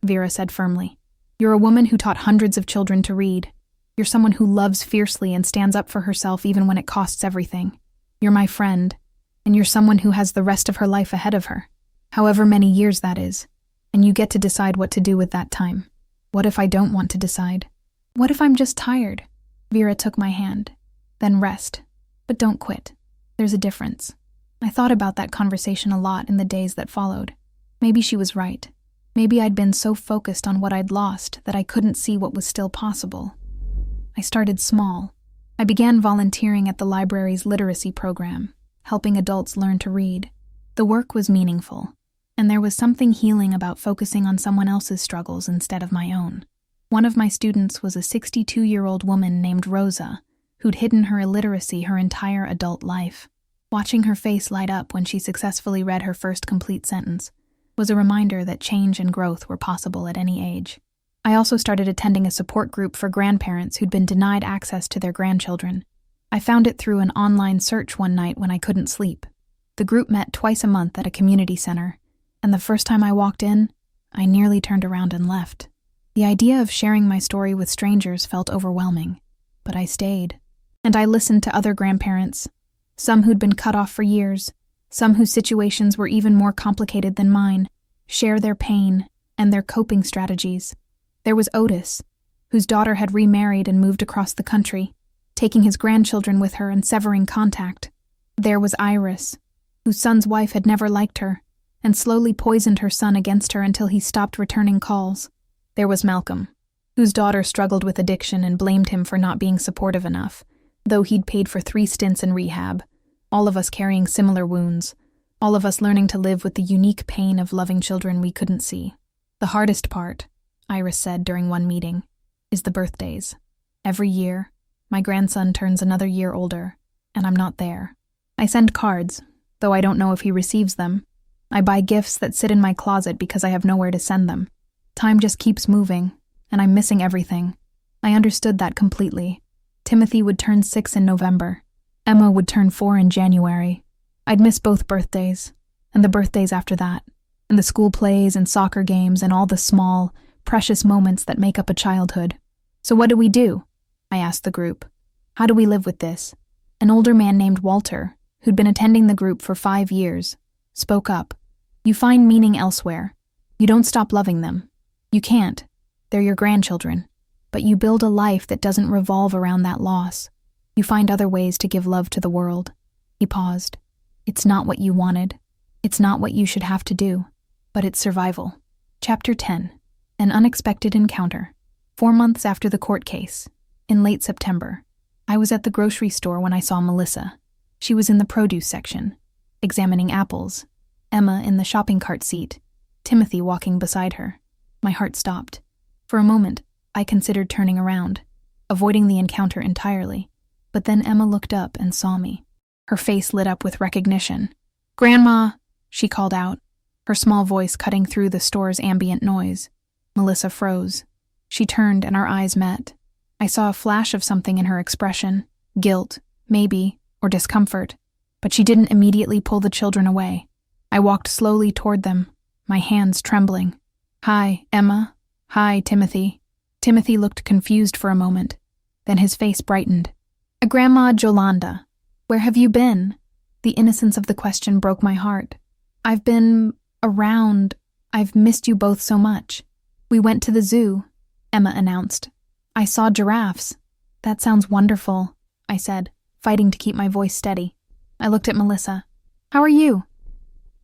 Vera said firmly. You're a woman who taught hundreds of children to read. You're someone who loves fiercely and stands up for herself even when it costs everything. You're my friend, and you're someone who has the rest of her life ahead of her, however many years that is, and you get to decide what to do with that time. What if I don't want to decide? What if I'm just tired? Vera took my hand. Then rest, but don't quit. There's a difference. I thought about that conversation a lot in the days that followed. Maybe she was right. Maybe I'd been so focused on what I'd lost that I couldn't see what was still possible. I started small. I began volunteering at the library's literacy program, helping adults learn to read. The work was meaningful, and there was something healing about focusing on someone else's struggles instead of my own. One of my students was a 62-year-old woman named Rosa, who'd hidden her illiteracy her entire adult life. Watching her face light up when she successfully read her first complete sentence was a reminder that change and growth were possible at any age. I also started attending a support group for grandparents who'd been denied access to their grandchildren. I found it through an online search one night when I couldn't sleep. The group met twice a month at a community center, and the first time I walked in, I nearly turned around and left. The idea of sharing my story with strangers felt overwhelming, but I stayed. And I listened to other grandparents, some who'd been cut off for years, some whose situations were even more complicated than mine, share their pain and their coping strategies. There was Otis, whose daughter had remarried and moved across the country, taking his grandchildren with her and severing contact. There was Iris, whose son's wife had never liked her and slowly poisoned her son against her until he stopped returning calls. There was Malcolm, whose daughter struggled with addiction and blamed him for not being supportive enough, though he'd paid for 3 stints in rehab, all of us carrying similar wounds, all of us learning to live with the unique pain of loving children we couldn't see. The hardest part, Iris said during one meeting, is the birthdays. Every year, my grandson turns another year older, and I'm not there. I send cards, though I don't know if he receives them. I buy gifts that sit in my closet because I have nowhere to send them. Time just keeps moving, and I'm missing everything. I understood that completely. Timothy would turn 6 in November. Emma would turn 4 in January. I'd miss both birthdays, and the birthdays after that, and the school plays and soccer games and all the small, precious moments that make up a childhood. So what do we do? I asked the group. How do we live with this? An older man named Walter, who'd been attending the group for 5 years, spoke up. You find meaning elsewhere. You don't stop loving them. You can't. They're your grandchildren. But you build a life that doesn't revolve around that loss. You find other ways to give love to the world. He paused. It's not what you wanted. It's not what you should have to do. But it's survival. Chapter 10. An unexpected encounter. 4 months after the court case, in late September, I was at the grocery store when I saw Melissa. She was in the produce section, examining apples, Emma in the shopping cart seat, Timothy walking beside her. My heart stopped. For a moment, I considered turning around, avoiding the encounter entirely, but then Emma looked up and saw me. Her face lit up with recognition. "Grandma," she called out, her small voice cutting through the store's ambient noise. Melissa froze. She turned and our eyes met. I saw a flash of something in her expression, guilt, maybe, or discomfort, but she didn't immediately pull the children away. I walked slowly toward them, my hands trembling. "Hi, Emma. Hi, Timothy." Timothy looked confused for a moment. Then his face brightened. "Grandma Jolanda, where have you been?" The innocence of the question broke my heart. "I've been around. I've missed you both so much." "We went to the zoo," Emma announced. "I saw giraffes." "That sounds wonderful," I said, fighting to keep my voice steady. I looked at Melissa. "How are you?"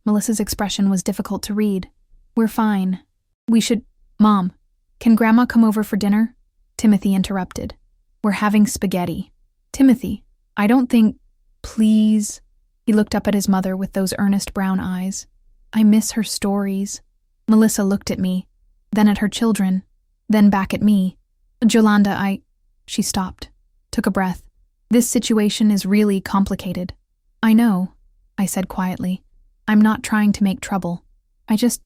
Melissa's expression was difficult to read. "We're fine. We should— Mom, can Grandma come over for dinner?" Timothy interrupted. "We're having spaghetti." "Timothy, I don't think— Please." He looked up at his mother with those earnest brown eyes. "I miss her stories." Melissa looked at me, then at her children, then back at me. "Jolanda, She stopped, took a breath. "This situation is really complicated." "I know," I said quietly. "I'm not trying to make trouble. I just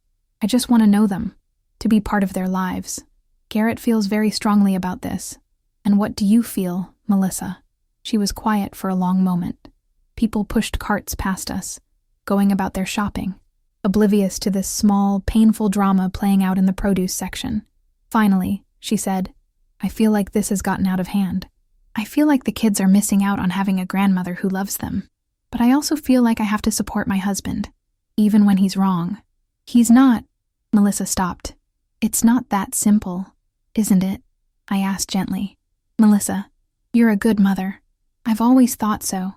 want to know them, to be part of their lives. Garrett feels very strongly about this. And what do you feel, Melissa?" She was quiet for a long moment. People pushed carts past us, going about their shopping, oblivious to this small, painful drama playing out in the produce section. Finally, she said, "I feel like this has gotten out of hand. I feel like the kids are missing out on having a grandmother who loves them. But I also feel like I have to support my husband, even when he's wrong. He's not—" Melissa stopped. "It's not that simple, isn't it?" I asked gently. "Melissa, you're a good mother. I've always thought so.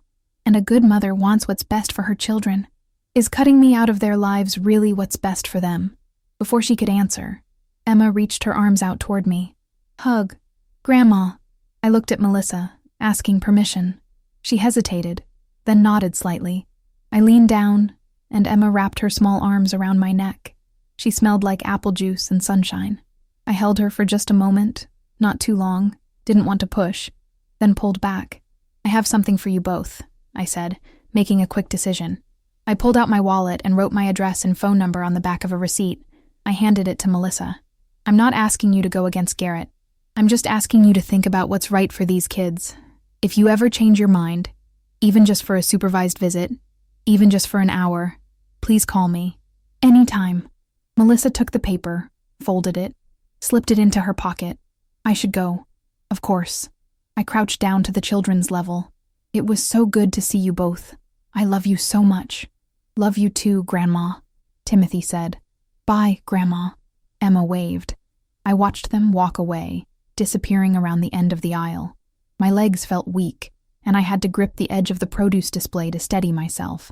and a good mother wants what's best for her children. Is cutting me out of their lives really what's best for them? Before she could answer, Emma reached her arms out toward me. Hug. Grandma. I looked at Melissa, asking permission. She hesitated, then nodded slightly. I leaned down, and Emma wrapped her small arms around my neck. She smelled like apple juice and sunshine. I held her for just a moment, not too long, didn't want to push, then pulled back. I have something for you both, I said, making a quick decision. I pulled out my wallet and wrote my address and phone number on the back of a receipt. I handed it to Melissa. I'm not asking you to go against Garrett. I'm just asking you to think about what's right for these kids. If you ever change your mind, even just for a supervised visit, even just for an hour, please call me. Anytime. Melissa took the paper, folded it, slipped it into her pocket. I should go. Of course. I crouched down to the children's level. It was so good to see you both. I love you so much. Love you too, Grandma, Timothy said. Bye, Grandma. Emma waved. I watched them walk away, disappearing around the end of the aisle. My legs felt weak, and I had to grip the edge of the produce display to steady myself.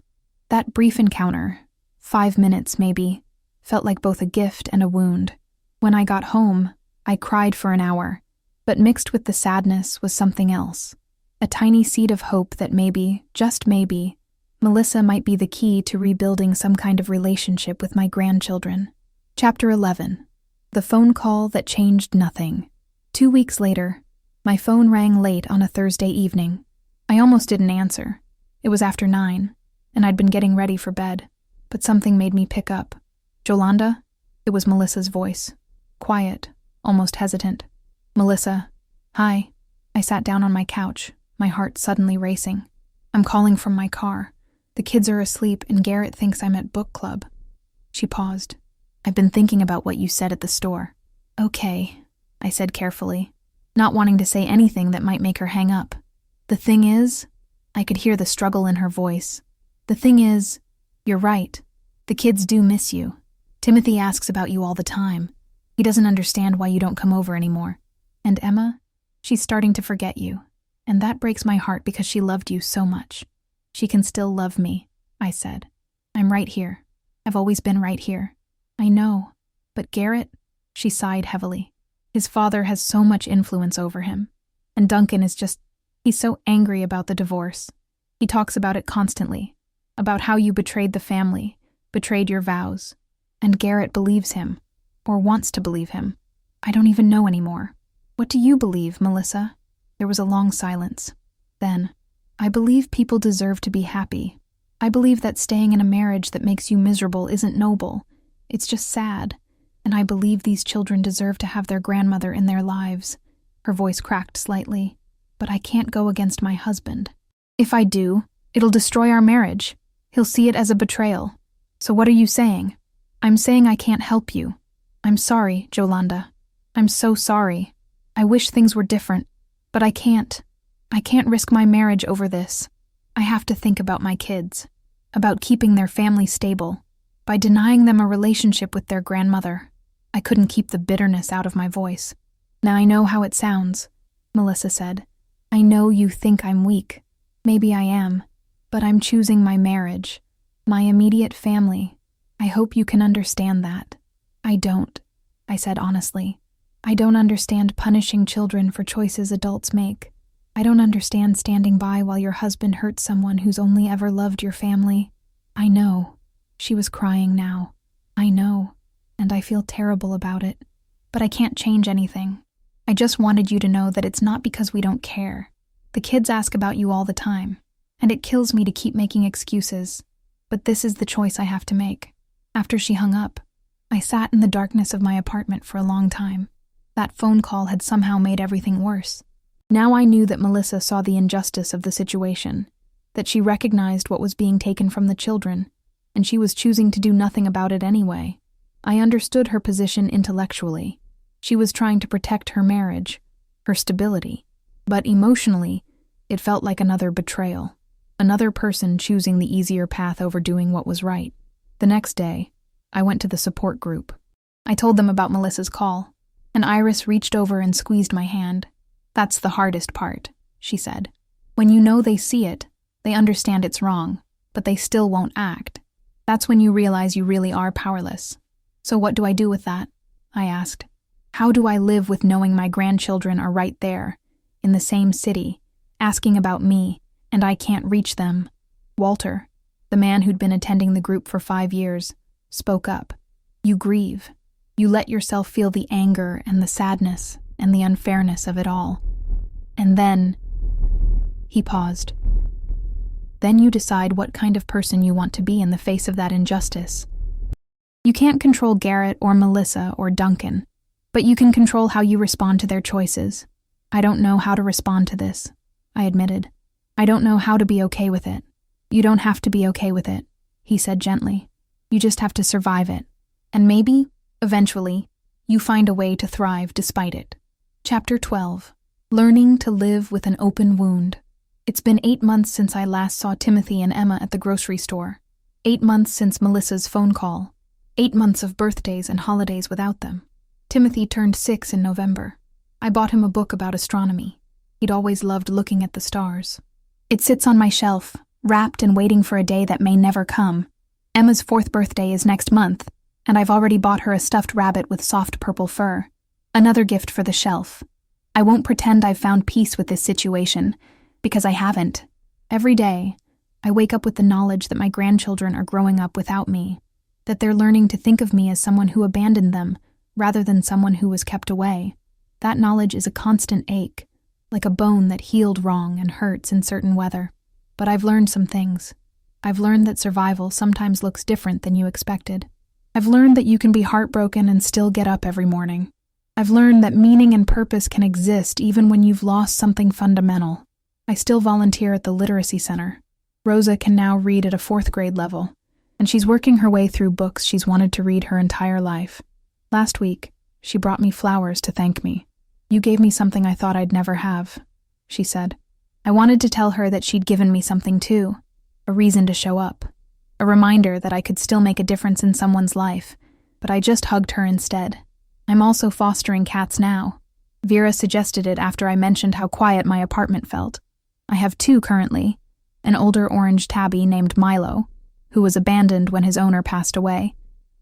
That brief encounter, 5 minutes maybe, felt like both a gift and a wound. When I got home, I cried for an hour, but mixed with the sadness was something else. A tiny seed of hope that maybe, just maybe, Melissa might be the key to rebuilding some kind of relationship with my grandchildren. Chapter 11. The phone call that changed nothing. 2 weeks later, my phone rang late on a Thursday evening. I almost didn't answer. It was after 9, and I'd been getting ready for bed, but something made me pick up. Jolanda? It was Melissa's voice. Quiet, almost hesitant. Melissa. Hi. I sat down on my couch, my heart suddenly racing. I'm calling from my car. The kids are asleep and Garrett thinks I'm at book club. She paused. I've been thinking about what you said at the store. Okay, I said carefully, not wanting to say anything that might make her hang up. The thing is, I could hear the struggle in her voice. The thing is, you're right. The kids do miss you. Timothy asks about you all the time. He doesn't understand why you don't come over anymore. And Emma, she's starting to forget you. And that breaks my heart because she loved you so much. She can still love me, I said. I'm right here. I've always been right here. I know. But Garrett, she sighed heavily. His father has so much influence over him. And Duncan is he's so angry about the divorce. He talks about it constantly. About how you betrayed the family, betrayed your vows. And Garrett believes him. Or wants to believe him. I don't even know anymore. What do you believe, Melissa? There was a long silence. Then, I believe people deserve to be happy. I believe that staying in a marriage that makes you miserable isn't noble. It's just sad. And I believe these children deserve to have their grandmother in their lives. Her voice cracked slightly. But I can't go against my husband. If I do, it'll destroy our marriage. He'll see it as a betrayal. So what are you saying? I'm saying I can't help you. I'm sorry, Jolanda. I'm so sorry. I wish things were different. But I can't. I can't risk my marriage over this. I have to think about my kids, about keeping their family stable. By denying them a relationship with their grandmother, I couldn't keep the bitterness out of my voice. Now I know how it sounds, Melissa said. I know you think I'm weak. Maybe I am. But I'm choosing my marriage, my immediate family. I hope you can understand that. I don't, I said honestly. I don't understand punishing children for choices adults make. I don't understand standing by while your husband hurts someone who's only ever loved your family. I know. She was crying now. I know. And I feel terrible about it. But I can't change anything. I just wanted you to know that it's not because we don't care. The kids ask about you all the time. And it kills me to keep making excuses. But this is the choice I have to make. After she hung up, I sat in the darkness of my apartment for a long time. That phone call had somehow made everything worse. Now I knew that Melissa saw the injustice of the situation, that she recognized what was being taken from the children, and she was choosing to do nothing about it anyway. I understood her position intellectually. She was trying to protect her marriage, her stability. But emotionally, it felt like another betrayal, another person choosing the easier path over doing what was right. The next day, I went to the support group. I told them about Melissa's call, and Iris reached over and squeezed my hand. That's the hardest part, she said. When you know they see it, They understand it's wrong, but they still won't act. That's when you realize you really are powerless. So what do I do with that? I asked. How do I live with knowing my grandchildren are right there, in the same city, asking about me, and I can't reach them? Walter, the man who'd been attending the group for 5 years, spoke up. You grieve. You let yourself feel the anger and the sadness and the unfairness of it all. And then, he paused. Then you decide what kind of person you want to be in the face of that injustice. You can't control Garrett or Melissa or Duncan, but you can control how you respond to their choices. I don't know how to respond to this, I admitted. I don't know how to be okay with it. You don't have to be okay with it, he said gently. You just have to survive it. And maybe, eventually, you find a way to thrive despite it. Chapter 12. Learning to live with an open wound. It's been 8 months since I last saw Timothy and Emma at the grocery store. 8 months since Melissa's phone call. 8 months of birthdays and holidays without them. Timothy turned 6 in November. I bought him a book about astronomy. He'd always loved looking at the stars. It sits on my shelf, wrapped and waiting for a day that may never come. Emma's 4th birthday is next month, and I've already bought her a stuffed rabbit with soft purple fur. Another gift for the shelf. I won't pretend I've found peace with this situation, because I haven't. Every day, I wake up with the knowledge that my grandchildren are growing up without me, that they're learning to think of me as someone who abandoned them, rather than someone who was kept away. That knowledge is a constant ache, like a bone that healed wrong and hurts in certain weather. But I've learned some things. I've learned that survival sometimes looks different than you expected. I've learned that you can be heartbroken and still get up every morning. I've learned that meaning and purpose can exist even when you've lost something fundamental. I still volunteer at the literacy center. Rosa can now read at a 4th grade level, and she's working her way through books she's wanted to read her entire life. Last week, she brought me flowers to thank me. You gave me something I thought I'd never have, she said. I wanted to tell her that she'd given me something too, a reason to show up, a reminder that I could still make a difference in someone's life, but I just hugged her instead. I'm also fostering cats now. Vera suggested it after I mentioned how quiet my apartment felt. I have 2 currently, an older orange tabby named Milo, who was abandoned when his owner passed away,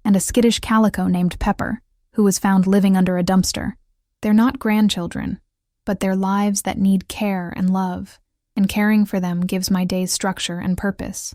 and a skittish calico named Pepper, who was found living under a dumpster. They're not grandchildren, but they're lives that need care and love, and caring for them gives my days structure and purpose.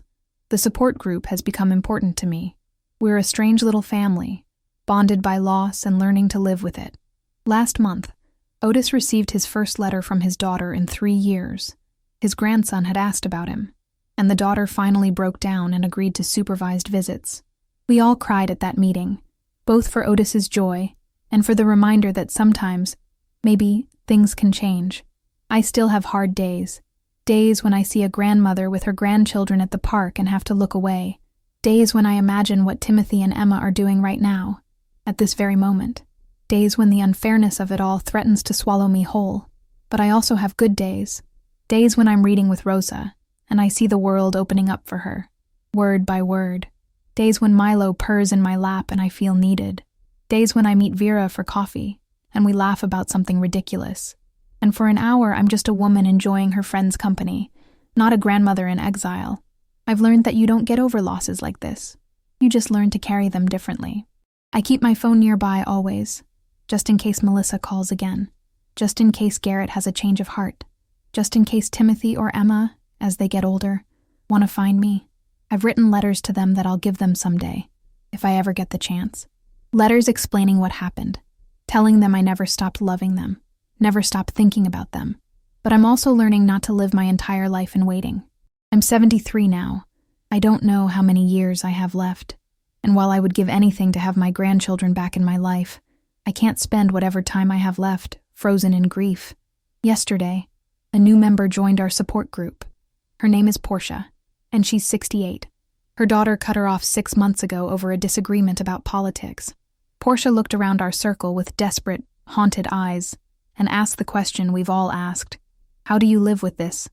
The support group has become important to me. We're a strange little family, bonded by loss and learning to live with it. Last month, Otis received his first letter from his daughter in 3 years. His grandson had asked about him, and the daughter finally broke down and agreed to supervised visits. We all cried at that meeting, both for Otis's joy and for the reminder that sometimes, maybe, things can change. I still have hard days. Days when I see a grandmother with her grandchildren at the park and have to look away. Days when I imagine what Timothy and Emma are doing right now, at this very moment. Days when the unfairness of it all threatens to swallow me whole. But I also have good days. Days when I'm reading with Rosa, and I see the world opening up for her, word by word. Days when Milo purrs in my lap and I feel needed. Days when I meet Vera for coffee, and we laugh about something ridiculous. And for an hour, I'm just a woman enjoying her friend's company, not a grandmother in exile. I've learned that you don't get over losses like this. You just learn to carry them differently. I keep my phone nearby always, just in case Melissa calls again, just in case Garrett has a change of heart, just in case Timothy or Emma, as they get older, want to find me. I've written letters to them that I'll give them someday, if I ever get the chance. Letters explaining what happened, telling them I never stopped loving them, never stopped thinking about them. But I'm also learning not to live my entire life in waiting. I'm 73 now. I don't know how many years I have left. And while I would give anything to have my grandchildren back in my life, I can't spend whatever time I have left frozen in grief. Yesterday, a new member joined our support group. Her name is Portia, and she's 68. Her daughter cut her off 6 months ago over a disagreement about politics. Portia looked around our circle with desperate, haunted eyes and asked the question we've all asked. How do you live with this?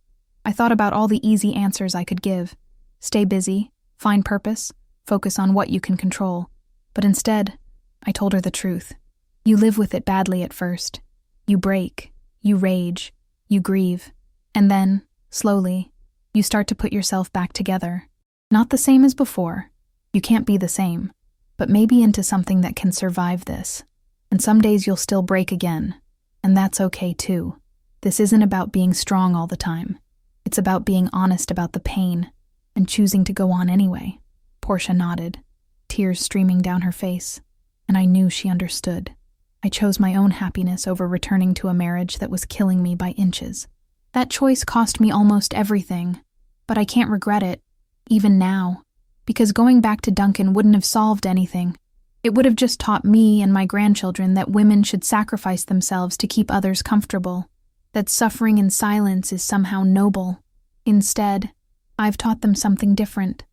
I thought about all the easy answers I could give. Stay busy, find purpose, focus on what you can control. But instead, I told her the truth. You live with it badly at first. You break, you rage, you grieve. And then, slowly, You start to put yourself back together. Not the same as before. You can't be the same, but maybe into something that can survive this. And some days you'll still break again, and that's okay too. This isn't about being strong all the time. It's about being honest about the pain and choosing to go on anyway. Portia nodded, tears streaming down her face, and I knew she understood. I chose my own happiness over returning to a marriage that was killing me by inches. That choice cost me almost everything, but I can't regret it, even now, because going back to Duncan wouldn't have solved anything. It would have just taught me and my grandchildren that women should sacrifice themselves to keep others comfortable, that suffering in silence is somehow noble. Instead, I've taught them something different,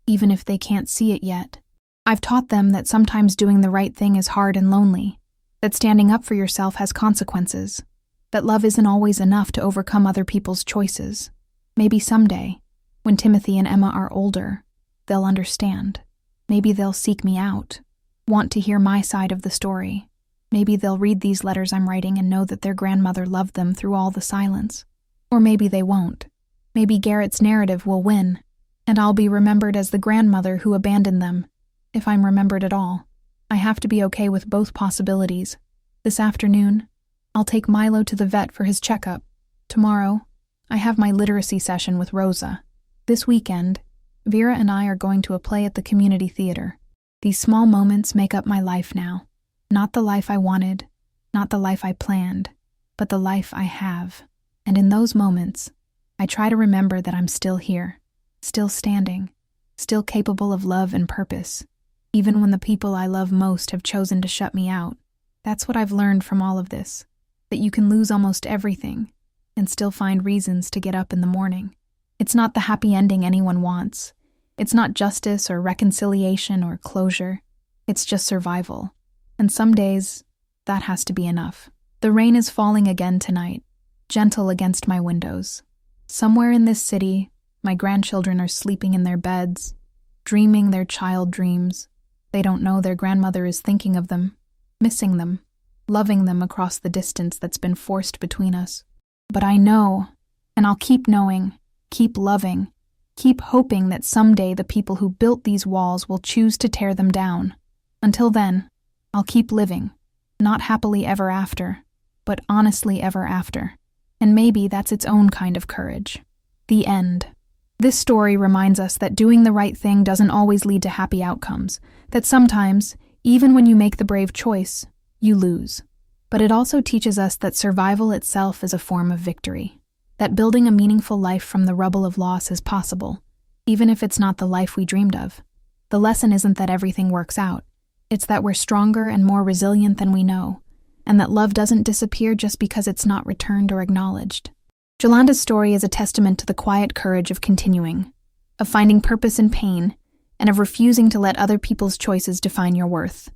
even if they can't see it yet. I've taught them that sometimes doing the right thing is hard and lonely, that standing up for yourself has consequences, that love isn't always enough to overcome other people's choices. Maybe someday, when Timothy and Emma are older, they'll understand. Maybe they'll seek me out, want to hear my side of the story. Maybe they'll read these letters I'm writing and know that their grandmother loved them through all the silence. Or maybe they won't. Maybe Garrett's narrative will win, and I'll be remembered as the grandmother who abandoned them, if I'm remembered at all. I have to be okay with both possibilities. This afternoon, I'll take Milo to the vet for his checkup. Tomorrow, I have my literacy session with Rosa. This weekend, Vera and I are going to a play at the community theater. These small moments make up my life now. Not the life I wanted, not the life I planned, but the life I have. And in those moments, I try to remember that I'm still here, still standing, still capable of love and purpose, even when the people I love most have chosen to shut me out. That's what I've learned from all of this, that you can lose almost everything and still find reasons to get up in the morning. It's not the happy ending anyone wants. It's not justice or reconciliation or closure. It's just survival. And some days, that has to be enough. The rain is falling again tonight, gentle against my windows. Somewhere in this city, my grandchildren are sleeping in their beds, dreaming their child dreams. They don't know their grandmother is thinking of them, missing them, loving them across the distance that's been forced between us. But I know, and I'll keep knowing, keep loving, keep hoping that someday the people who built these walls will choose to tear them down. Until then, I'll keep living, not happily ever after, but honestly ever after. And maybe that's its own kind of courage. The end. This story reminds us that doing the right thing doesn't always lead to happy outcomes, that sometimes, even when you make the brave choice, you lose. But it also teaches us that survival itself is a form of victory, that building a meaningful life from the rubble of loss is possible, even if it's not the life we dreamed of. The lesson isn't that everything works out. It's that we're stronger and more resilient than we know, and that love doesn't disappear just because it's not returned or acknowledged. Jolanda's story is a testament to the quiet courage of continuing, of finding purpose in pain, and of refusing to let other people's choices define your worth.